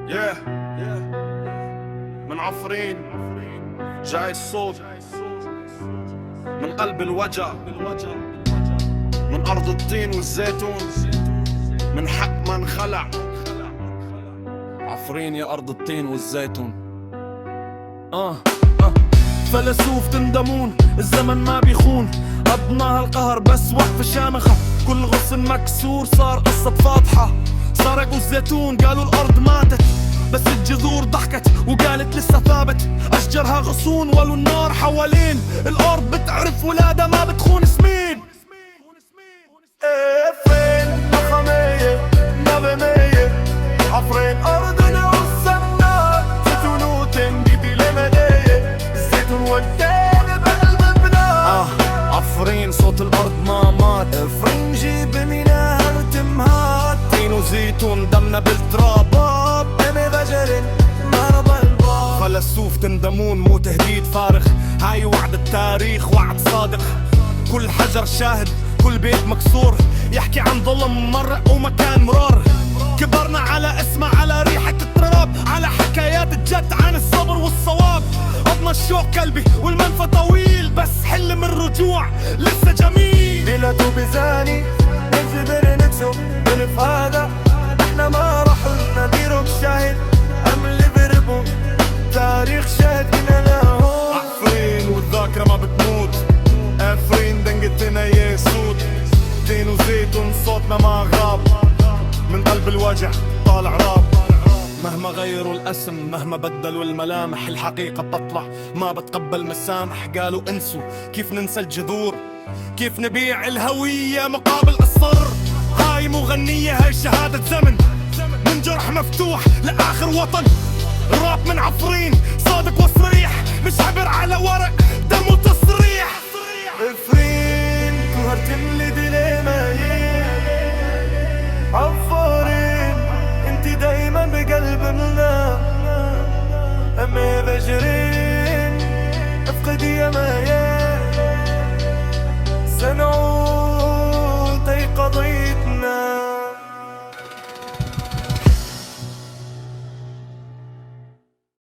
yeah. من عفرين جاي الصوت من قلب الوجع، من أرض الطين والزيتون، من حق من خلع. عفرين يا أرض الطين والزيتون. فلسوف تندمون، الزمن ما بيخون، قضنا هالقهر بس وقفة شامخة، كل غصن مكسور صار قصة فاضحة. سرقوا الزيتون قالوا الأرض ماتت، بس الجذور ضحكت وقالت لسه ثابت. أشجرها غصون ولو النار حوالين الأرض بتعرف ولادها ما بتخون سمين. فين ضخمية نغمية عفرين أرضنا والسنات، زيتون وتنجيبي لمدية، الزيتون والتاني بقلب بنات. عفرين صوت الأرض ما مات، عفرين جيب منها تمهات، طين وزيتون دمنا بالتراب، دمي بجري مرضى الباب. فلسوف تندمون مو تهديد فارغ، هاي وعد التاريخ وعد صادق. كل حجر شاهد، كل بيت مكسور، يحكي عن ظلم مرق ومكان مرار. كبرنا على اسمه، على ريحة التراب، على حكايات الجد عن الصبر والصواب. عضنا الشوق قلبي والمنفى طويل، بس حلم الرجوع لسه جميل. بلادو بزاني نجبر نكسب بنفادا، احنا ما راح نديرو بشاهد امل بربو تاريخ شاهد كنا له. عفرين والذاكرة ما بتموت، عفرين دنقتنا يسود، دين وزيتون صوتنا ما غاب، من قلب الوجع طالع راب. مهما غيروا الاسم، مهما بدلوا الملامح، الحقيقة بتطلع ما بتقبل مسامح. قالوا انسوا كيف ننسى الجذور، كيف نبيع الهوية مقابل الصر. هاي مغنية، هاي شهادة زمن، من جرح مفتوح لآخر وطن. راب من عفرين صادق وصريح، مش عبر على ورق دم وتصريح. عفرين كهر تملي دلي مايين، عفرين انتي دايما بقلبنا، امي بجرين افقدي يا مايين.